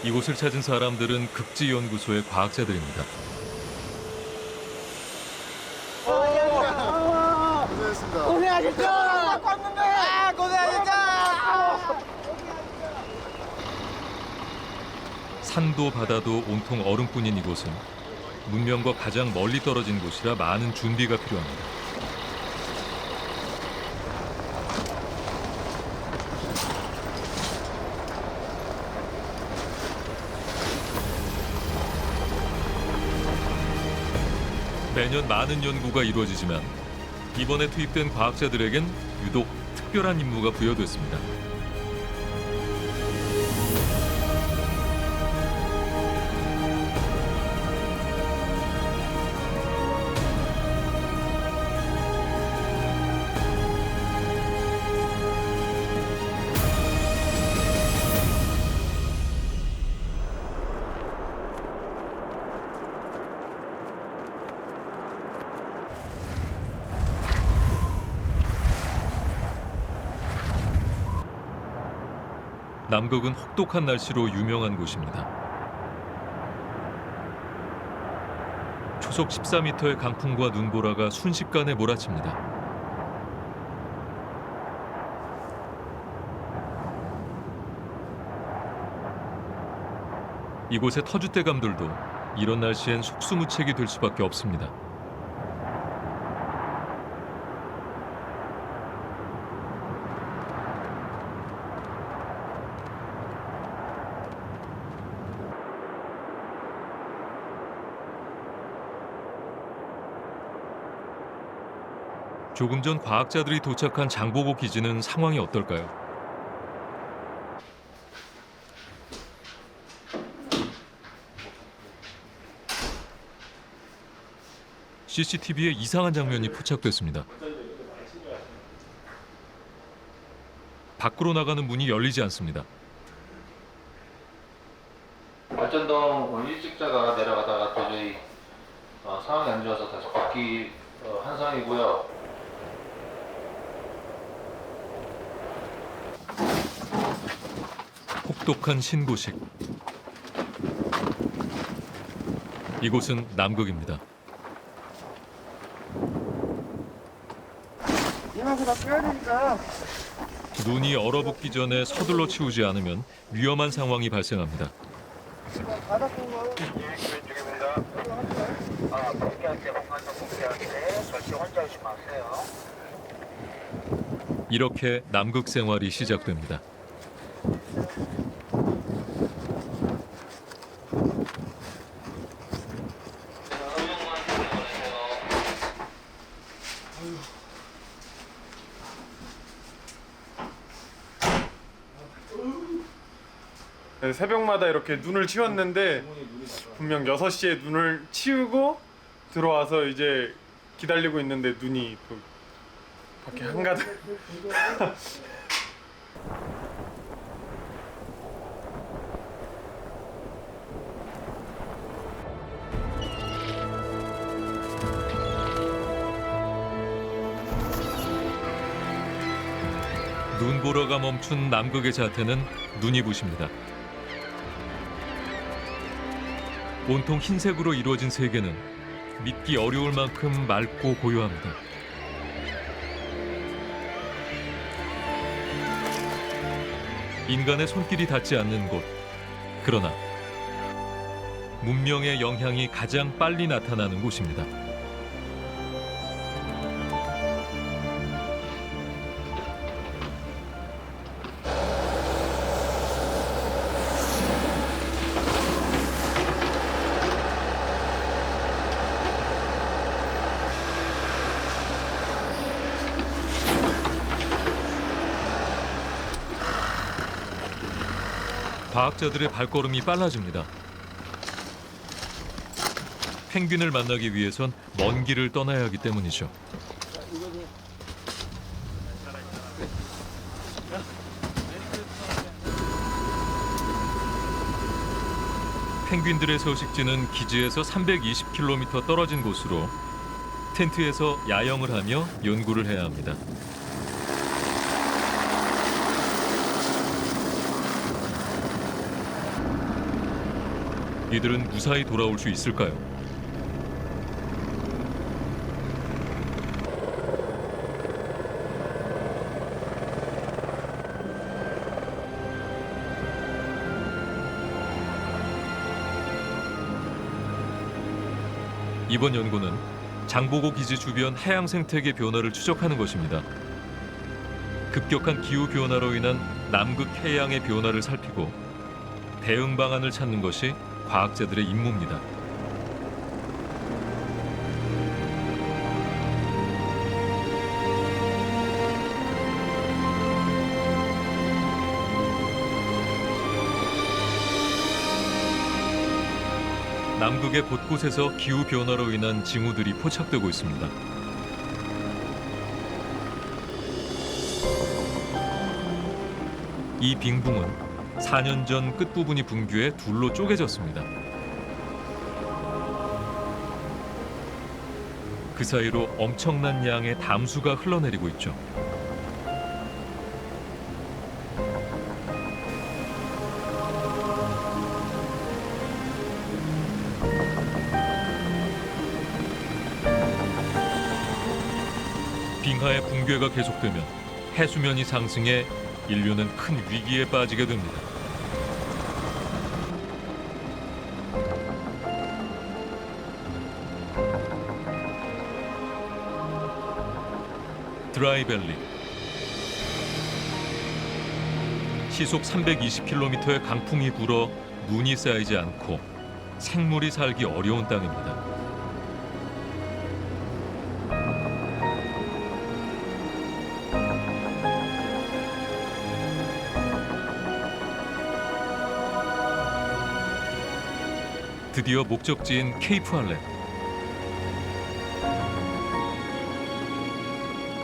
이곳을 찾은 사람들은 극지연구소의 과학자들입니다. 고생했습니다. 고생하셨죠? 고생하셨죠? 산도 바다도 온통 얼음뿐인 이곳은 문명과 가장 멀리 떨어진 곳이라 많은 준비가 필요합니다. 매년 많은 연구가 이루어지지만 이번에 투입된 과학자들에겐 유독 특별한 임무가 부여됐습니다. 남극은 혹독한 날씨로 유명한 곳입니다. 초속 14m의 강풍과 눈보라가 순식간에 몰아칩니다. 이곳의 터줏대감들도 이런 날씨엔 속수무책이 될 수밖에 없습니다. 조금 전 과학자들이 도착한 장보고 기지는 상황이 어떨까요? CCTV에 이상한 장면이 포착됐습니다. 밖으로 나가는 문이 열리지 않습니다. 발전동 일찍자가 내려가다가 도저히 상황이 안 좋아서 다시 복귀 한 상이고요. 혹독한 신고식. 이곳은 남극입니다. 이만큼 다 빼야 되니까. 눈이 얼어붙기 전에 서둘러 치우지 않으면 위험한 상황이 발생합니다. 바닥 본 거. 복귀할 때 공간 좀 복귀할 때 절대 혼자 오지 마세요. 이렇게 남극 생활이 시작됩니다. 새벽마다 이렇게 눈을 치웠는데 분명 6시에 눈을 치우고 들어와서 이제 기다리고 있는데 눈이 또 밖에 한가득. 눈보라가 멈춘 남극의 자태는 눈이 부십니다. 온통 흰색으로 이루어진 세계는 믿기 어려울 만큼 맑고 고요합니다. 인간의 손길이 닿지 않는 곳. 그러나 문명의 영향이 가장 빨리 나타나는 곳입니다. 과학자들의 발걸음이 빨라집니다. 펭귄을 만나기 위해선 먼 길을 떠나야 하기 때문이죠. 펭귄들의 서식지는 기지에서 320km 떨어진 곳으로 텐트에서 야영을 하며 연구를 해야 합니다. 이들은 무사히 돌아올 수 있을까요? 이번 연구는 장보고 기지 주변 해양 생태계 변화를 추적하는 것입니다. 급격한 기후 변화로 인한 남극 해양의 변화를 살피고 대응 방안을 찾는 것이 과학자들의 임무입니다. 남극의 곳곳에서 기후 변화로 인한 징후들이 포착되고 있습니다. 이 빙붕은 4년 전 끝부분이 붕괴해 둘로 쪼개졌습니다. 그 사이로 엄청난 양의 담수가 흘러내리고 있죠. 빙하의 붕괴가 계속되면 해수면이 상승해 인류는 큰 위기에 빠지게 됩니다. 드라이밸리. 시속 320km의 강풍이 불어 눈이 쌓이지 않고 생물이 살기 어려운 땅입니다. 드디어 목적지인 케이프 할렘.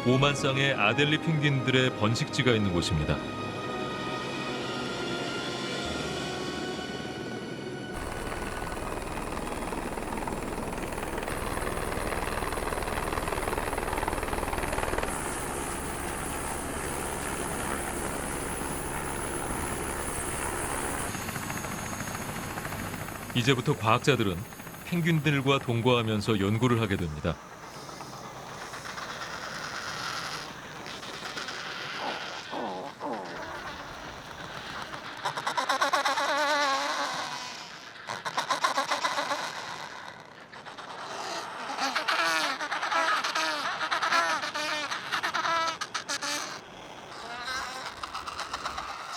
5만 쌍의 아델리 펭귄들의 번식지가 있는 곳입니다. 이제부터 과학자들은 펭귄들과 동거하면서 연구를 하게 됩니다.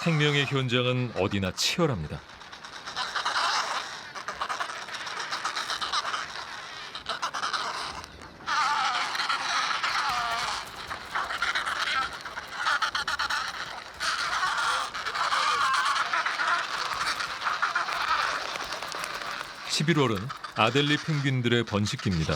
생명의 현장은 어디나 치열합니다. (11월은) 아델리 펭귄들의 번식기입니다.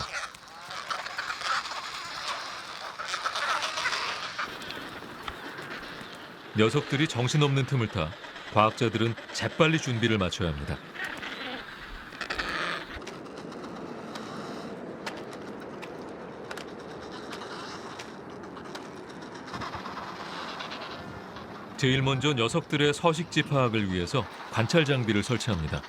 녀석들이 정신없는 틈을 타 과학자들은 재빨리 준비를 마쳐야 합니다. 제일 먼저 녀석들의 서식지 파악을 위해서 관찰 장비를 설치합니다.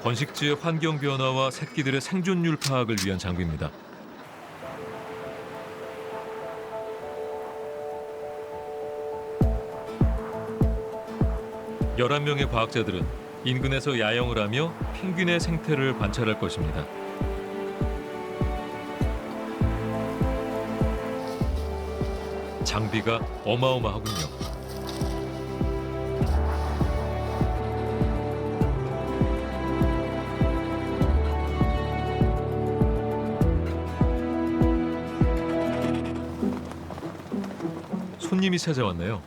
번식지의 환경 변화와 새끼들의 생존율 파악을 위한 장비입니다. 열한 명의 과학자들은 인근에서 야영을 하며 펭귄의 생태를 관찰할 것입니다. 장비가 어마어마하군요. 손님이 찾아왔네요.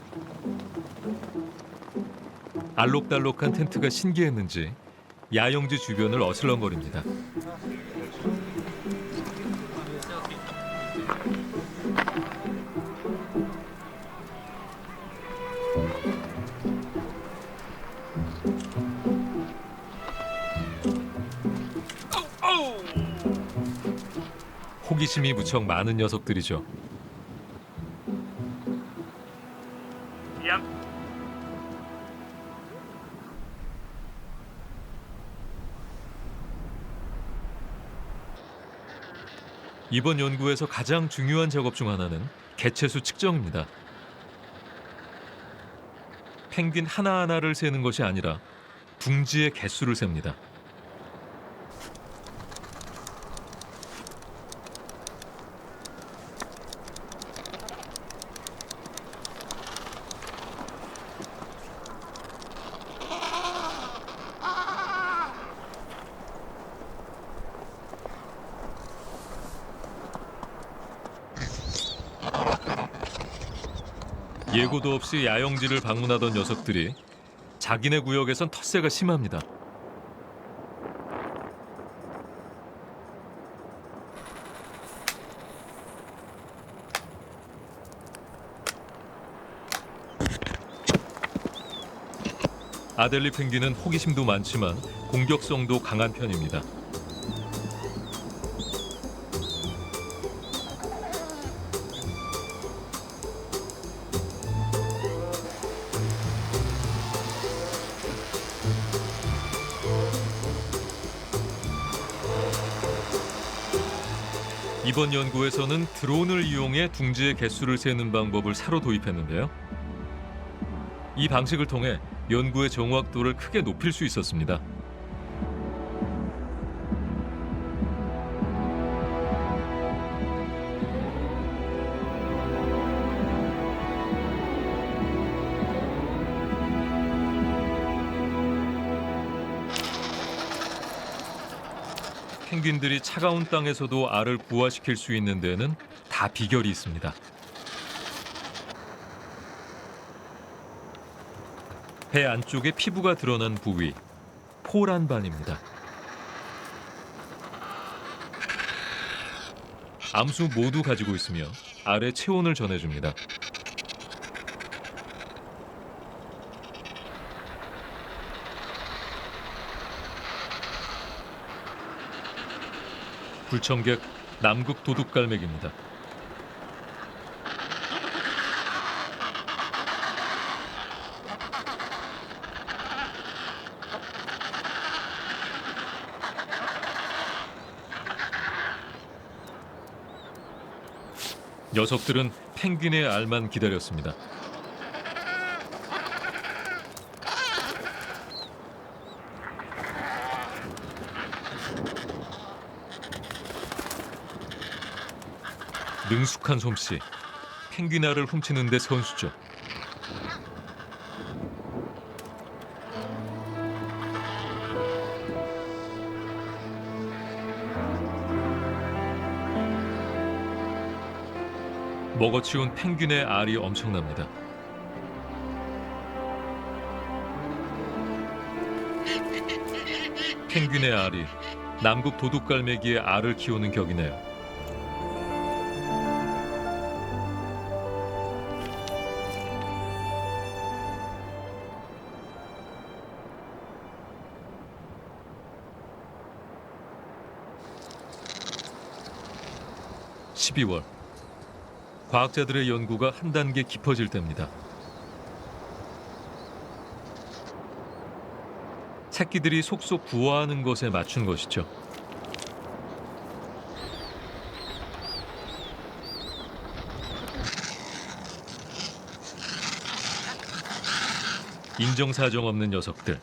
알록달록한 텐트가 신기했는지 야영지 주변을 어슬렁거립니다. 호기심이 무척 많은 녀석들이죠. 이번 연구에서 가장 중요한 작업 중 하나는 개체수 측정입니다. 펭귄 하나하나를 세는 것이 아니라 둥지의 개수를 셉니다. 예고도 없이 야영지를 방문하던 녀석들이 자기네 구역에선 텃세가 심합니다. 아델리 펭귄은 호기심도 많지만 공격성도 강한 편입니다. 이번 연구에서는 드론을 이용해 둥지의 개수를 세는 방법을 새로 도입했는데요. 이 방식을 통해 연구의 정확도를 크게 높일 수 있었습니다. 펭귄들이 차가운 땅에서도 알을 부화시킬 수 있는 데는 다 비결이 있습니다. 배 안쪽에 피부가 드러난 부위, 포란반입니다. 암수 모두 가지고 있으며 알의 체온을 전해줍니다. 불청객 남극 도둑갈매기입니다. 녀석들은 펭귄의 알만 기다렸습니다. 능숙한 솜씨, 펭귄 알을 훔치는 데 선수죠. 먹어치운 펭귄의 알이 엄청납니다. 펭귄의 알이 남극 도둑갈매기의 알을 키우는 격이네요. (12월) 과학자들의 연구가 한 단계 깊어질 때입니다. 새끼들이 속속 부화하는 것에 맞춘 것이죠. 인정사정 없는 녀석들.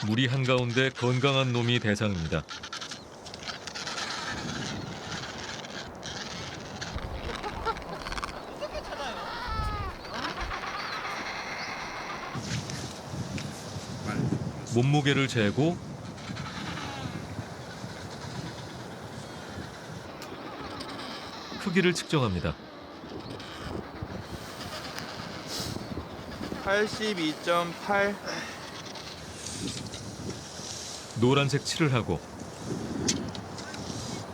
무리 한가운데 건강한 놈이 대상입니다. 몸무게를 재고 크기를 측정합니다. 82.8. 노란색 칠을 하고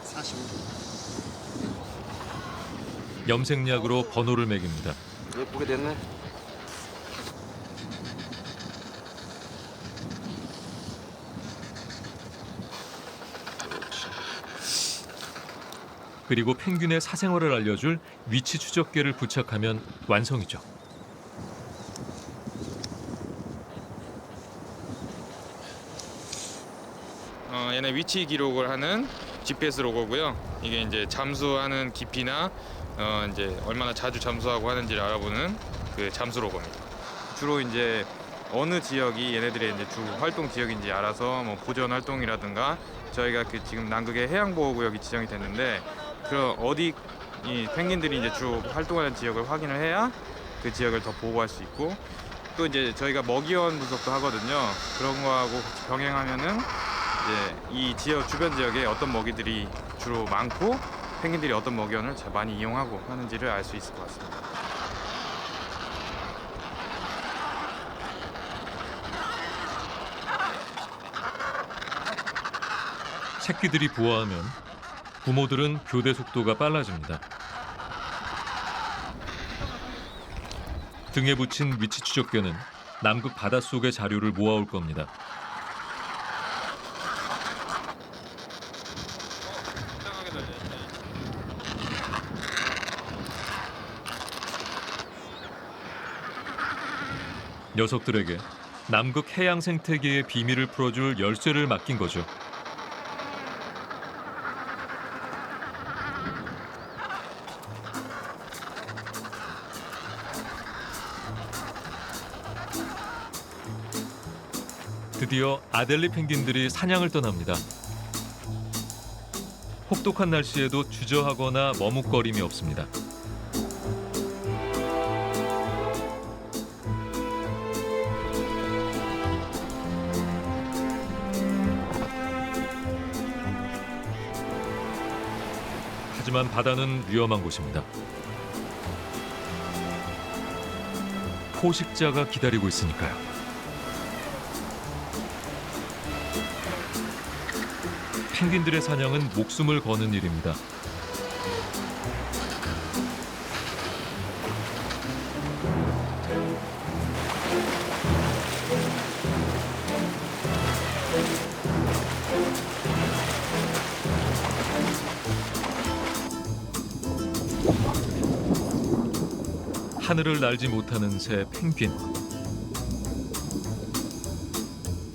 45. 염색약으로 번호를 매깁니다. 예쁘게 됐네. 그리고 펭귄의 사생활을 알려줄 위치 추적계를 부착하면 완성이죠. 얘네 위치 기록을 하는 GPS 로고고요. 이게 이제 잠수하는 깊이나 이제 얼마나 자주 잠수하고 하는지를 알아보는 그 잠수 로고입니다. 주로 이제 어느 지역이 얘네들의 이제 주 활동 지역인지 알아서 뭐 보전 활동이라든가 저희가 그 지금 남극의 해양 보호 구역이 지정이 됐는데 그 어디 이 펭귄들이 이제 주 활동하는 지역을 확인을 해야 그 지역을 더 보호할 수 있고 또 이제 저희가 먹이원 분석도 하거든요. 그런 거하고 같이 병행하면은 이제 이 지역 주변 지역에 어떤 먹이들이 주로 많고 펭귄들이 어떤 먹이원을 많이 이용하고 하는지를 알 수 있을 것 같습니다. 새끼들이 부화하면 부모들은 교대 속도가 빨라집니다. 등에 붙인 위치 추적계는 남극 바닷속의 자료를 모아올 겁니다. 녀석들에게 남극 해양 생태계의 비밀을 풀어줄 열쇠를 맡긴 거죠. 드디어 아델리 펭귄들이 사냥을 떠납니다. 혹독한 날씨에도 주저하거나 머뭇거림이 없습니다. 하지만 바다는 위험한 곳입니다. 포식자가 기다리고 있으니까요. 펭귄들의 사냥은 목숨을 거는 일입니다. 하늘을 날지 못하는 새 펭귄.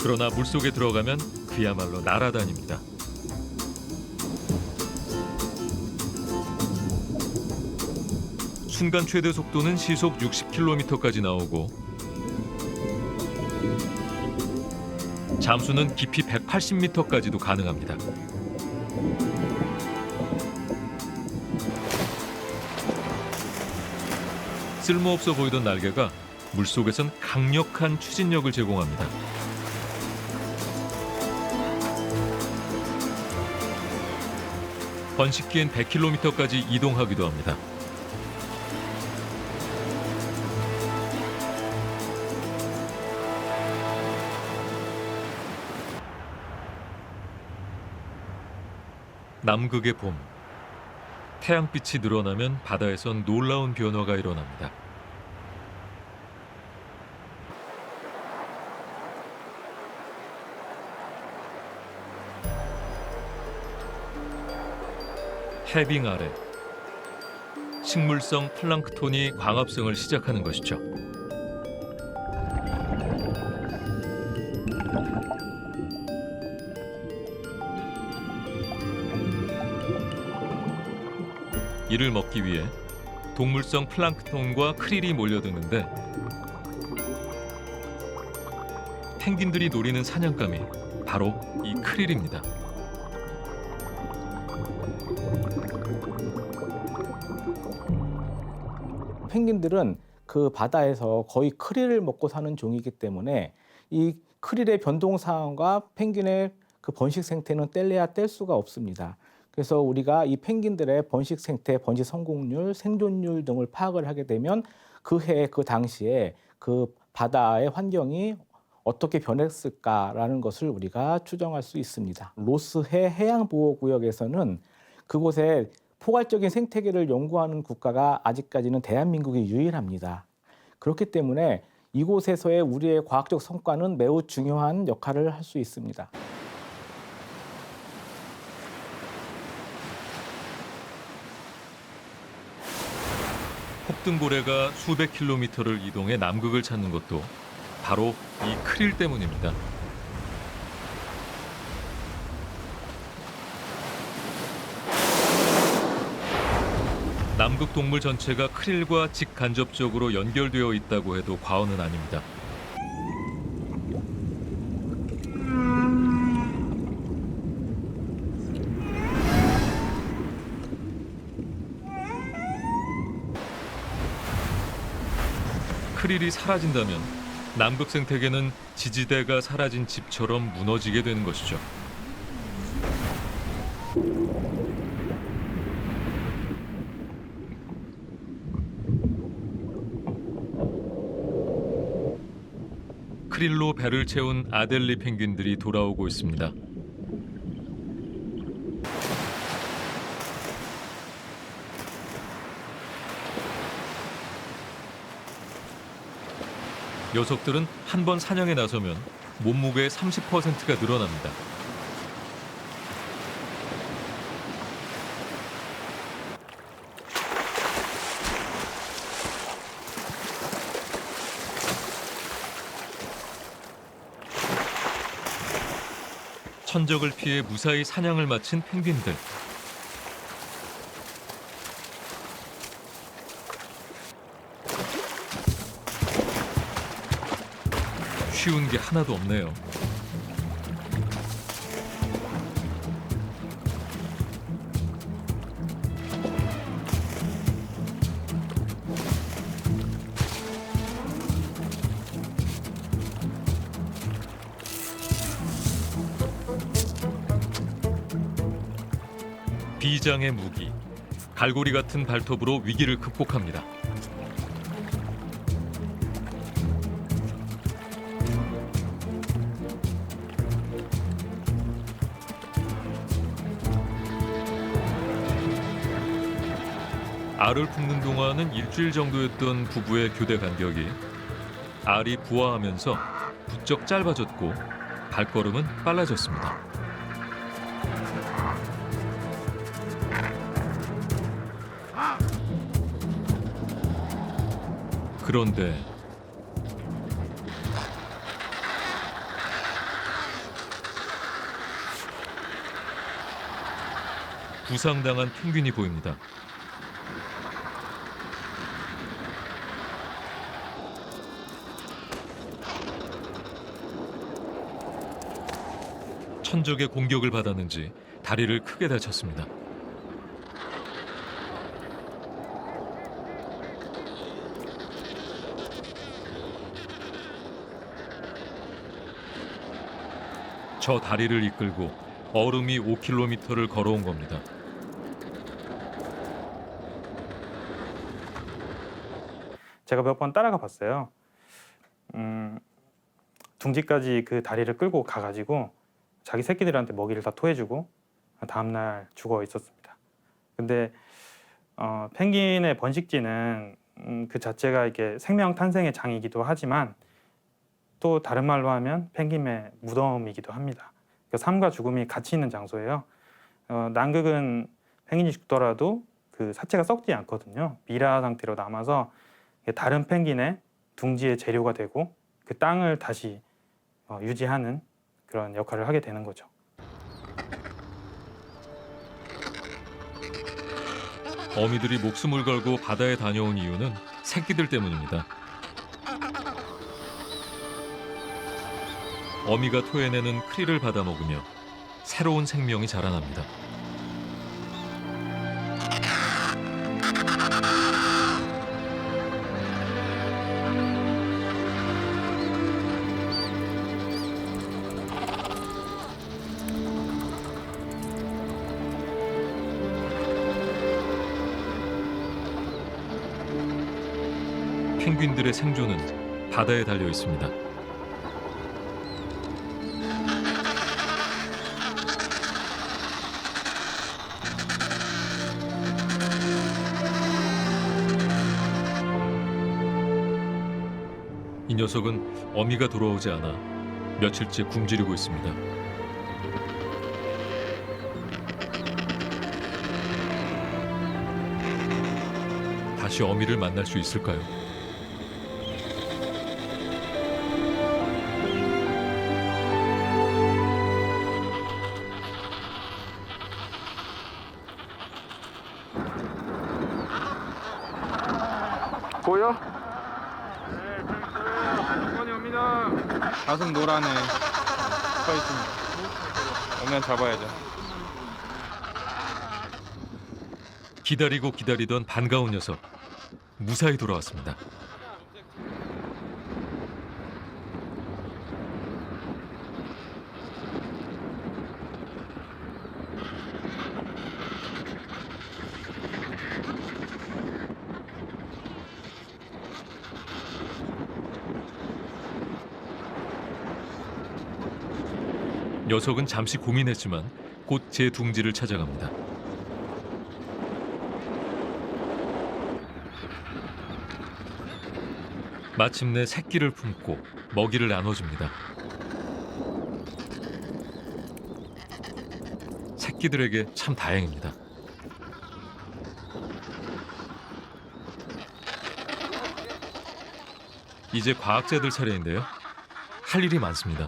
그러나 물속에 들어가면 그야말로 날아다닙니다. 순간 최대 속도는 시속 60km까지 나오고 잠수는 깊이 180m까지도 가능합니다. 쓸모없어 보이던 날개가 물속에선 강력한 추진력을 제공합니다. 번식기엔 100km까지 이동하기도 합니다. 남극의 봄. 태양빛이 늘어나면 바다에선 놀라운 변화가 일어납니다. 해빙 아래 식물성 플랑크톤이 광합성을 시작하는 것이죠. 이를 먹기 위해 동물성 플랑크톤과 크릴이 몰려드는데 펭귄들이 노리는 사냥감이 바로 이 크릴입니다. 펭귄들은 그 바다에서 거의 크릴을 먹고 사는 종이기 때문에 이 크릴의 변동 상황과 펭귄의 그 번식 생태는 뗄래야 뗄 수가 없습니다. 그래서 우리가 이 펭귄들의 번식 생태, 번식 성공률, 생존율 등을 파악을 하게 되면 그 해, 그 당시에 그 바다의 환경이 어떻게 변했을까라는 것을 우리가 추정할 수 있습니다. 로스해 해양보호구역에서는 그곳에 포괄적인 생태계를 연구하는 국가가 아직까지는 대한민국이 유일합니다. 그렇기 때문에 이곳에서의 우리의 과학적 성과는 매우 중요한 역할을 할 수 있습니다. 폭등고래가 수백 킬로미터를 이동해 남극을 찾는 것도 바로 이 크릴 때문입니다. 남극 동물 전체가 크릴과 직간접적으로 연결되어 있다고 해도 과언은 아닙니다. 크릴이 사라진다면 남극 생태계는 지지대가 사라진 집처럼 무너지게 되는 것이죠. 크릴로 배를 채운 아델리 펭귄들이 돌아오고 있습니다. 녀석들은 한 번 사냥에 나서면 몸무게의 30%가 늘어납니다. 천적을 피해 무사히 사냥을 마친 펭귄들. 쉬운 게 하나도 없네요. 비장의 무기, 갈고리 같은 발톱으로 위기를 극복합니다. 알을 품는 동안은 일주일 정도였던 부부의 교대 간격이 알이 부화하면서 부쩍 짧아졌고 발걸음은 빨라졌습니다. 그런데 부상당한 펭귄이 보입니다. 천적의 공격을 받았는지 다리를 크게 다쳤습니다. 저 다리를 이끌고 얼음이 5km를 걸어온 겁니다. 제가 몇 번 따라가 봤어요. 둥지까지 그 다리를 끌고 가가지고 자기 새끼들한테 먹이를 다 토해주고 다음날 죽어 있었습니다. 근데 펭귄의 번식지는 그 자체가 이게 생명 탄생의 장이기도 하지만 또 다른 말로 하면 펭귄의 무덤이기도 합니다. 그러니까 삶과 죽음이 같이 있는 장소예요. 남극은 펭귄이 죽더라도 그 사체가 썩지 않거든요. 미라 상태로 남아서 다른 펭귄의 둥지의 재료가 되고 그 땅을 다시 유지하는 그런 역할을 하게 되는 거죠. 어미들이 목숨을 걸고 바다에 다녀온 이유는 새끼들 때문입니다. 어미가 토해내는 크릴을 받아먹으며 새로운 생명이 자라납니다. 펭귄들의 생존은 바다에 달려 있습니다. 이 녀석은 어미가 돌아오지 않아 며칠째 굶주리고 있습니다. 다시 어미를 만날 수 있을까요? 보여? 네, 번이 옵니다. 가슴 노라네. 서 있습니다. 오면 잡아야죠. 기다리고 기다리던 반가운 녀석 무사히 돌아왔습니다. 녀석은 잠시 고민했지만 곧 제 둥지를 찾아갑니다. 마침내 새끼를 품고 먹이를 나눠줍니다. 새끼들에게 참 다행입니다. 이제 과학자들 차례인데요. 할 일이 많습니다.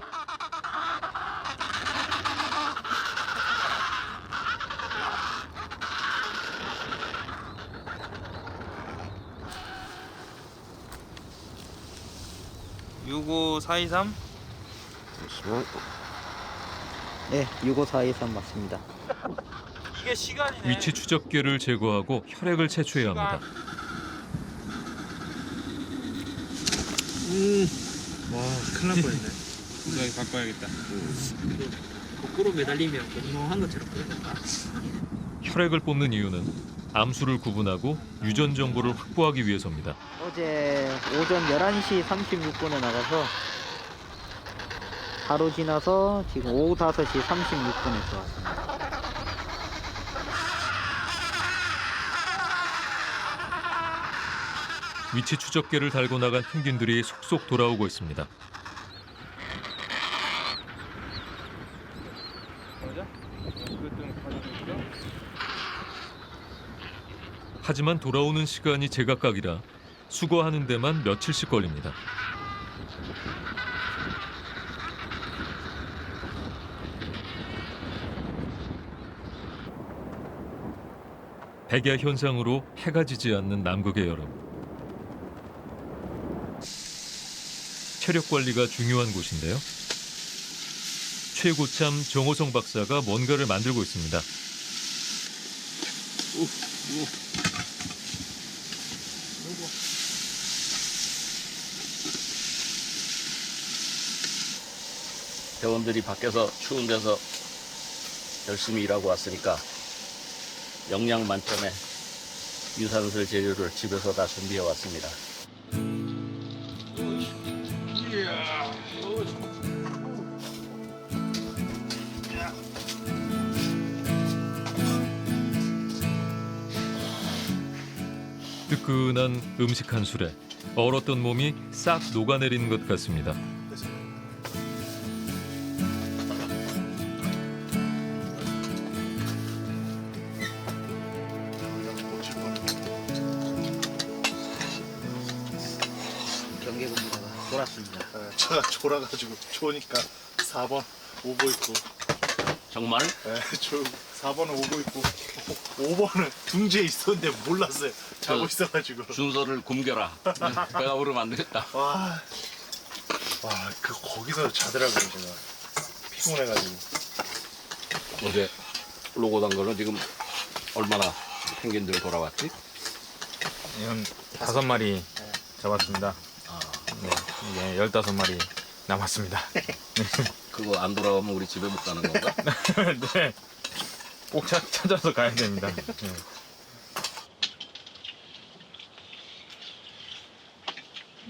유고 423? 네, 65423 맞습니다. 이게 시간이네. 위치 추적기를 제거하고 혈액을 채취해야 합니다. 와, 큰일 날 뻔했네. 여기 바꿔야겠다. 거꾸로 매달리면 운동한 것처럼 그러겠다. 혈액을 뽑는 이유는 암수를 구분하고 유전 정보를 확보하기 위해서입니다. 어제 오전 11시 36분에 나가서 하루 지나서 지금 오후 5시 36분에 들어왔습니다. 위치 추적계를 달고 나간 펭귄들이 속속 돌아오고 있습니다. 하지만 돌아오는 시간이 제각각이라 수거하는 데만 며칠씩 걸립니다. 백야 현상으로 해가 지지 않는 남극의 여름. 체력 관리가 중요한 곳인데요. 최고참 정호성 박사가 뭔가를 만들고 있습니다. 대원들이 밖에서 추운 데서 열심히 일하고 왔으니까 영양 만점의 유산슬 재료를 집에서 다 준비해 왔습니다. 뜨끈한 음식 한 술에 얼었던 몸이 싹 녹아내리는 것 같습니다. 경계근무가 돌았습니다. 제가 졸아가지고 좋으니까 4번 오고 있고 정말? 네, 저 4번은 오고 있고 5번은 둥지에 있었는데 몰랐어요. 자고 있어가지고 순서를 굶겨라. 배가 부르면 안 되겠다. 와, 그 거기서 자더라고요. 제가 피곤해가지고. 어제 로고 단 거는 지금 얼마나 펭귄들 돌아왔지? 이건 5마리 잡았습니다. 네, 이게 15마리 남았습니다. 그거 안 돌아오면 우리 집에 못 가는 건가? 네, 꼭 찾아서 가야 됩니다. 네.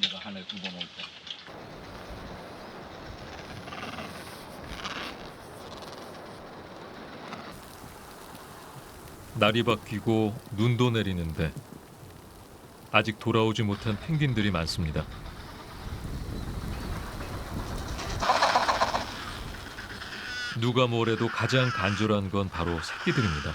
내가 한 해 2번 올 때. 날이 바뀌고 눈도 내리는데 아직 돌아오지 못한 펭귄들이 많습니다. 누가 뭐래도 가장 간절한 건 바로 새끼들입니다.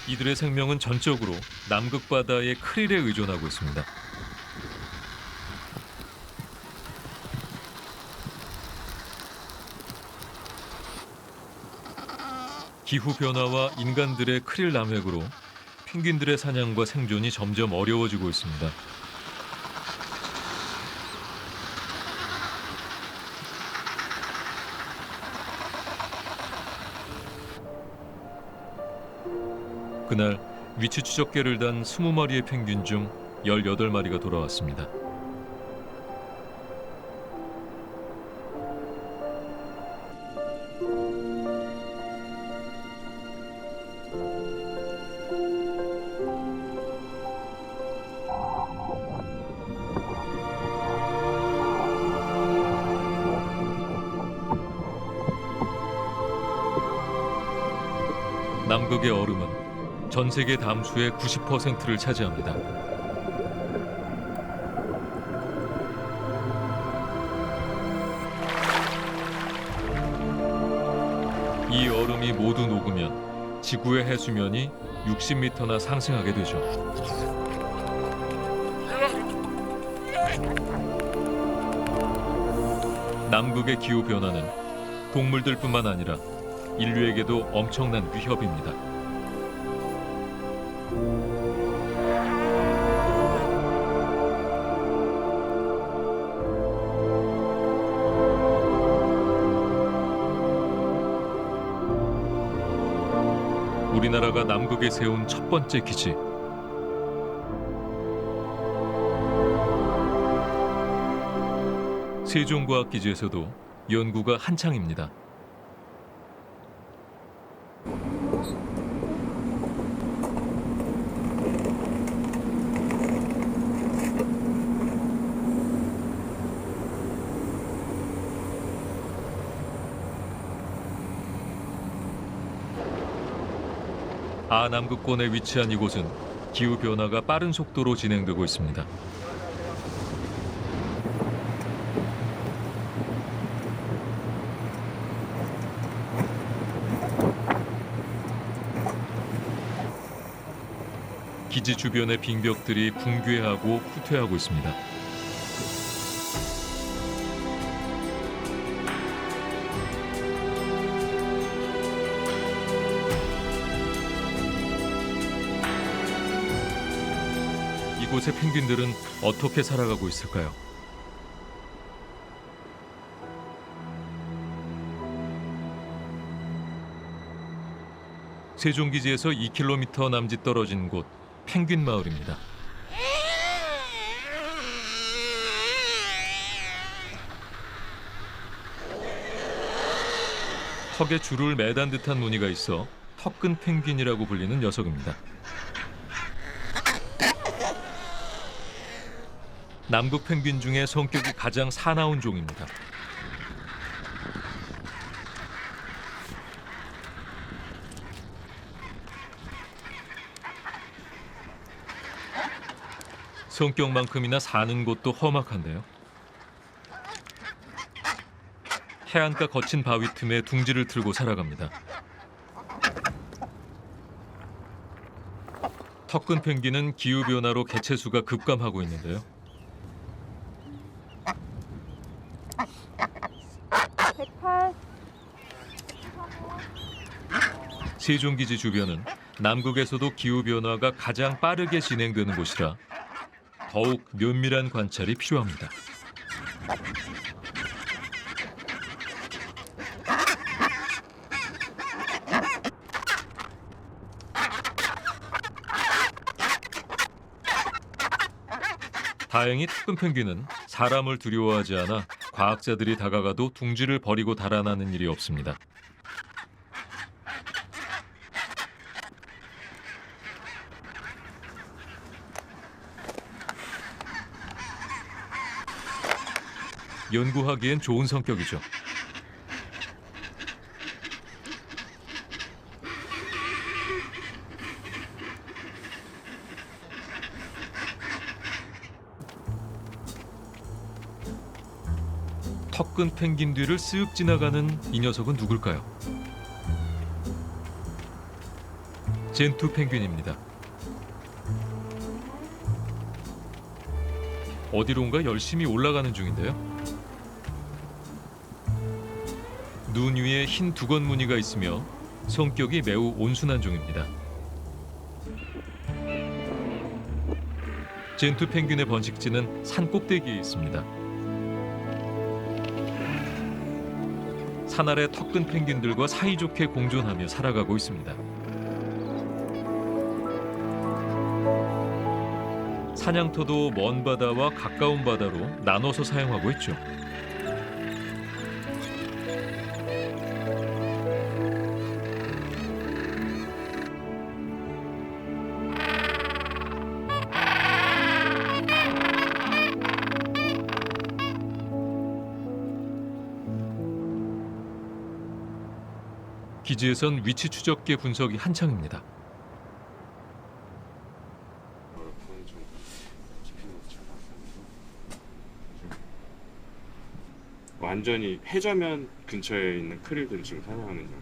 이들의 생명은 전적으로 남극 바다의 크릴에 의존하고 있습니다. 기후 변화와 인간들의 크릴 남획으로 펭귄들의 사냥과 생존이 점점 어려워지고 있습니다. 그날 위치 추적계를 단 20마리의 펭귄 중 18마리가 돌아왔습니다. 남극의 얼음은 전 세계 담수의 90%를 차지합니다. 이 얼음이 모두 녹으면 지구의 해수면이 60m나 상승하게 되죠. 남극의 기후 변화는 동물들뿐만 아니라 인류에게도 엄청난 위협입니다. 우리나라가 남극에 세운 첫 번째 기지. 세종과학기지에서도 연구가 한창입니다. 남극권에 위치한 이곳은 기후 변화가 빠른 속도로 진행되고 있습니다. 기지 주변의 빙벽들이 붕괴하고 후퇴하고 있습니다. 이곳의 펭귄들은 어떻게 살아가고 있을까요? 세종기지에서 2km 남짓 떨어진 곳 펭귄 마을입니다. 턱에 줄을 매단 듯한 무늬가 있어 턱근 펭귄이라고 불리는 녀석입니다. 남극 펭귄 중에 성격이 가장 사나운 종입니다. 성격만큼이나 사는 곳도 험악한데요. 해안가 거친 바위 틈에 둥지를 틀고 살아갑니다. 턱근 펭귄은 기후변화로 개체수가 급감하고 있는데요. 세종기지 주변은 남극에서도 기후변화가 가장 빠르게 진행되는 곳이라 더욱 면밀한 관찰이 필요합니다. 다행히 턱근 펭귄은 사람을 두려워하지 않아 과학자들이 다가가도 둥지를 버리고 달아나는 일이 없습니다. 연구하기엔 좋은 성격이죠. 턱근 펭귄 뒤를 쓱 지나가는 이 녀석은 누굴까요? 젠투 펭귄입니다. 어디론가 열심히 올라가는 중인데요. 눈 위에 흰 두건 무늬가 있으며 성격이 매우 온순한 종입니다. 젠투 펭귄의 번식지는 산 꼭대기에 있습니다. 산 아래 턱근 펭귄들과 사이좋게 공존하며 살아가고 있습니다. 사냥터도 먼 바다와 가까운 바다로 나눠서 사용하고 있죠. 기지에선 위치 추적계 분석이 한창입니다. 완전히 해저면 근처에 있는 크릴들을 지금 사냥하는 영상.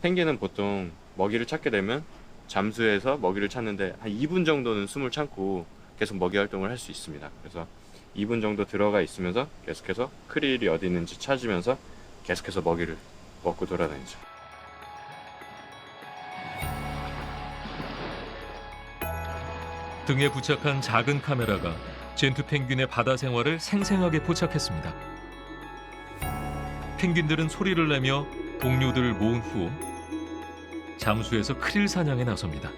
펭귄은 보통 먹이를 찾게 되면 잠수해서 먹이를 찾는데 한 2분 정도는 숨을 참고 계속 먹이 활동을 할 수 있습니다. 그래서 2분 정도 들어가 있으면서 계속해서 크릴이 어디 있는지 찾으면서 계속해서 먹이를 먹고 돌아다니죠. 등에 부착한 작은 카메라가 젠투 펭귄의 바다 생활을 생생하게 포착했습니다. 펭귄들은 소리를 내며 동료들을 모은 후 잠수해서 크릴 사냥에 나섭니다.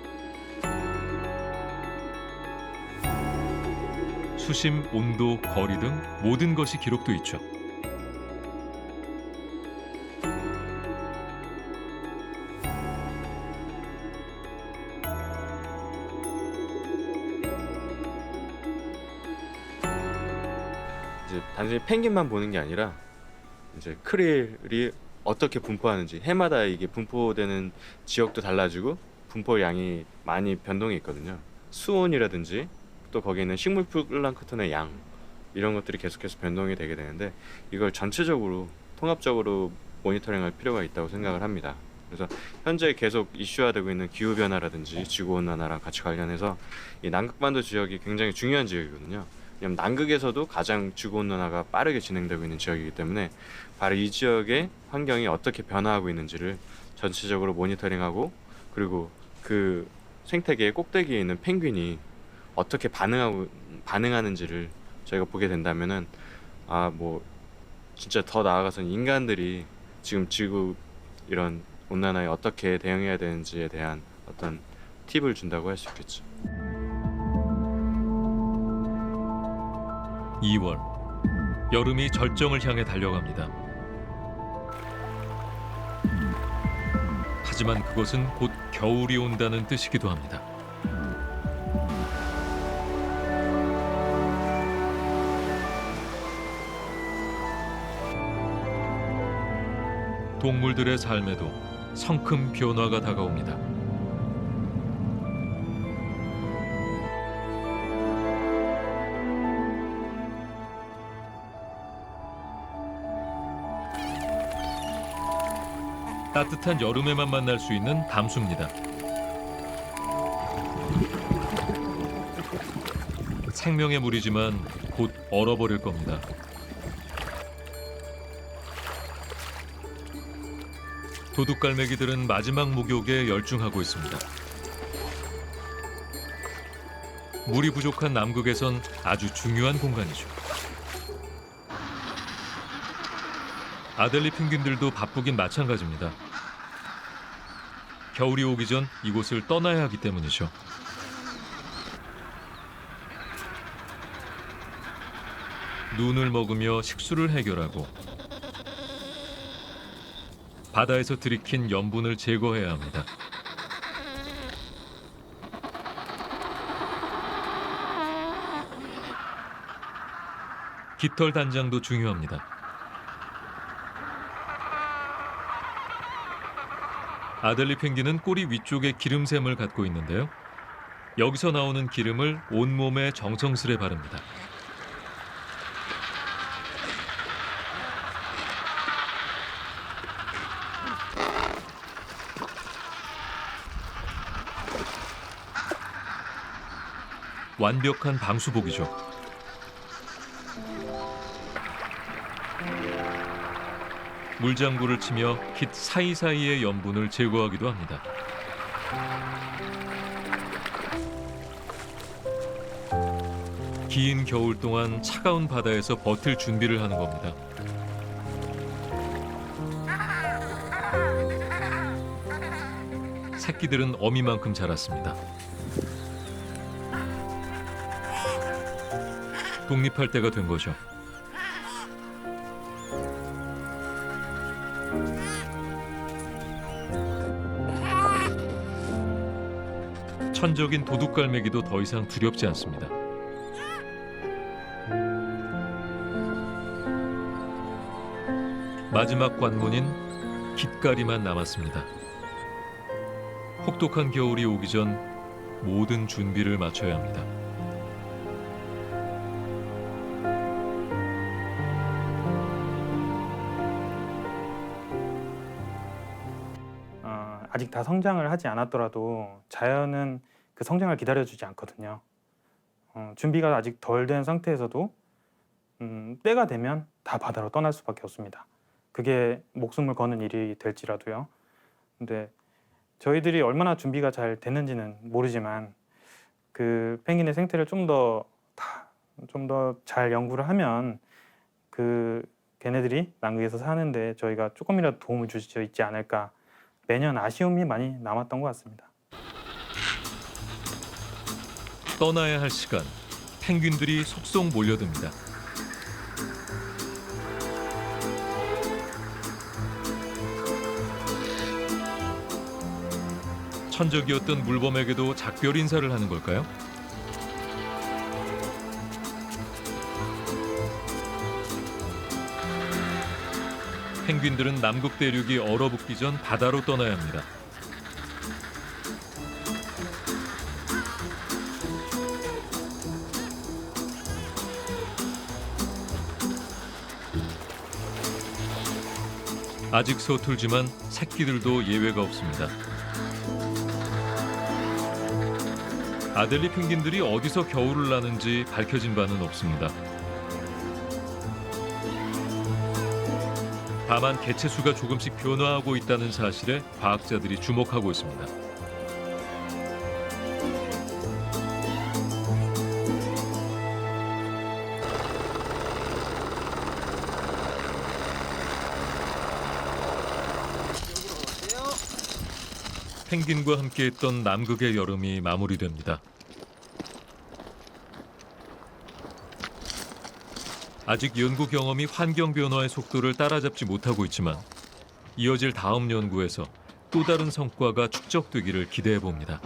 수심, 온도, 거리 등 모든 것이 기록돼 있죠. 이제 단순히 펭귄만 보는 게 아니라 이제 크릴이 어떻게 분포하는지, 해마다 이게 분포되는 지역도 달라지고 분포 양이 많이 변동이 있거든요. 수온이라든지 또 거기에 있는 식물 플랑크톤의 양, 이런 것들이 계속해서 변동이 되게 되는데 이걸 전체적으로 통합적으로 모니터링할 필요가 있다고 생각을 합니다. 그래서 현재 계속 이슈화되고 있는 기후변화라든지 지구온난화랑 같이 관련해서 이 남극반도 지역이 굉장히 중요한 지역이거든요. 왜냐하면 남극에서도 가장 지구온난화가 빠르게 진행되고 있는 지역이기 때문에 바로 이 지역의 환경이 어떻게 변화하고 있는지를 전체적으로 모니터링하고, 그리고 그 생태계의 꼭대기에 있는 펭귄이 어떻게 반응하는지를 저희가 보게 된다면은 뭐 진짜 더 나아가서는 인간들이 지금 지구 이런 온난화에 어떻게 대응해야 되는지에 대한 어떤 팁을 준다고 할 수 있겠죠. 2월, 여름이 절정을 향해 달려갑니다. 하지만 그것은 곧 겨울이 온다는 뜻이기도 합니다. 동물들의 삶에도 성큼 변화가 다가옵니다. 따뜻한 여름에만 만날 수 있는 담수입니다. 생명의 물이지만 곧 얼어버릴 겁니다. 도둑갈매기들은 마지막 목욕에 열중하고 있습니다. 물이 부족한 남극에선 아주 중요한 공간이죠. 아델리 펭귄들도 바쁘긴 마찬가지입니다. 겨울이 오기 전 이곳을 떠나야 하기 때문이죠. 눈을 먹으며 식수를 해결하고 바다에서 들이킨 염분을 제거해야 합니다. 깃털 단장도 중요합니다. 아델리 펭귄은 꼬리 위쪽에 기름샘을 갖고 있는데요. 여기서 나오는 기름을 온몸에 정성스레 바릅니다. 완벽한 방수복이죠. 물장구를 치며 깃 사이사이의 염분을 제거하기도 합니다. 긴 겨울 동안 차가운 바다에서 버틸 준비를 하는 겁니다. 새끼들은 어미만큼 자랐습니다. 독립할 때가 된 거죠. 천적인 도둑갈매기도 더 이상 두렵지 않습니다. 마지막 관문인 깃가리만 남았습니다. 혹독한 겨울이 오기 전 모든 준비를 마쳐야 합니다. 아직 다 성장을 하지 않았더라도 자연은 그 성장을 기다려주지 않거든요. 준비가 아직 덜 된 상태에서도 때가 되면 다 바다로 떠날 수밖에 없습니다. 그게 목숨을 거는 일이 될지라도요. 근데 저희들이 얼마나 준비가 잘 됐는지는 모르지만 그 펭귄의 생태를 좀 더 잘 연구를 하면 그 걔네들이 남극에서 사는데 저희가 조금이라도 도움을 줄 수 있지 않을까. 매년 아쉬움이 많이 남았던 것 같습니다. 떠나야 할 시간, 펭귄들이 속속 몰려듭니다. 천적이었던 물범에게도 작별 인사를 하는 걸까요? 펭귄들은 남극 대륙이 얼어붙기 전 바다로 떠나야 합니다. 아직 서툴지만 새끼들도 예외가 없습니다. 아델리 펭귄들이 어디서 겨울을 나는지 밝혀진 바는 없습니다. 다만 개체 수가 조금씩 변화하고 있다는 사실에 과학자들이 주목하고 있습니다. 펭귄과 함께했던 남극의 여름이 마무리됩니다. 아직 연구 경험이 환경 변화의 속도를 따라잡지 못하고 있지만 이어질 다음 연구에서 또 다른 성과가 축적되기를 기대해 봅니다.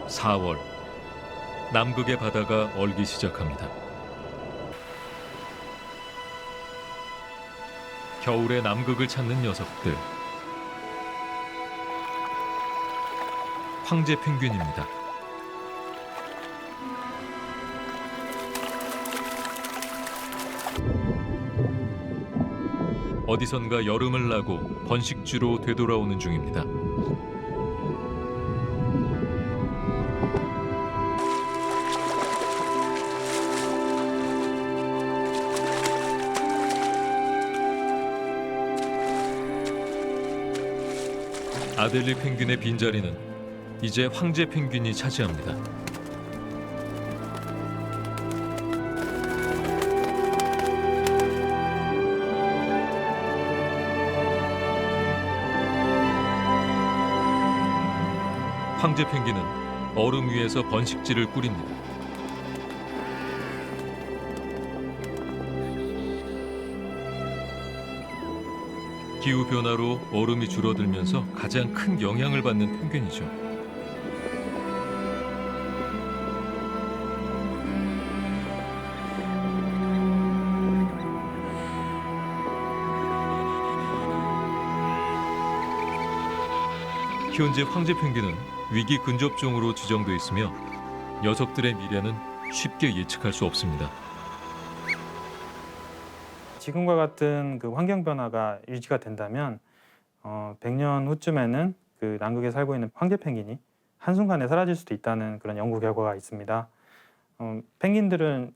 (4월) 남극의 바다가 얼기 시작합니다. 겨울에 남극을 찾는 녀석들. 황제 펭귄입니다. 어디선가 여름을 나고 번식지로 되돌아오는 중입니다. 아델리 펭귄의 빈자리는 이제 황제 펭귄이 차지합니다. 황제 펭귄은 얼음 위에서 번식지를 꾸립니다. 기후변화로 얼음이 줄어들면서 가장 큰 영향을 받는 펭귄이죠. 현재 황제 펭귄은 위기 근접종으로 지정돼 있으며 녀석들의 미래는 쉽게 예측할 수 없습니다. 지금과 같은 그 환경 변화가 유지가 된다면 100년 후쯤에는 그 남극에 살고 있는 황제 펭귄이 한순간에 사라질 수도 있다는 그런 연구 결과가 있습니다. 펭귄들은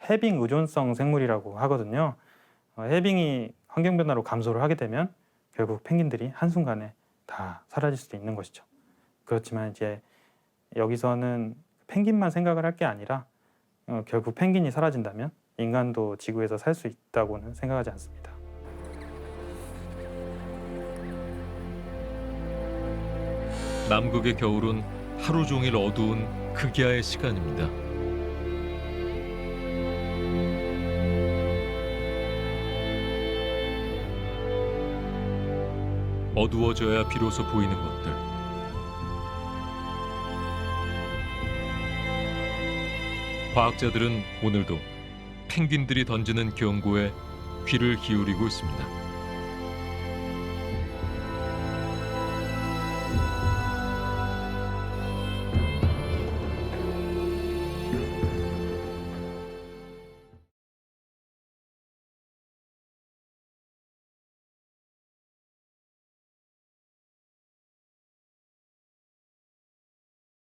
해빙 의존성 생물이라고 하거든요. 해빙이 환경 변화로 감소를 하게 되면 결국 펭귄들이 한순간에 다 사라질 수도 있는 것이죠. 그렇지만 이제 여기서는 펭귄만 생각을 할 게 아니라 결국 펭귄이 사라진다면 인간도 지구에서 살 수 있다고는 생각하지 않습니다. 남극의 겨울은 하루 종일 어두운 극야의 시간입니다. 어두워져야 비로소 보이는 것들. 과학자들은 오늘도 펭귄들이 던지는 경고에 귀를 기울이고 있습니다.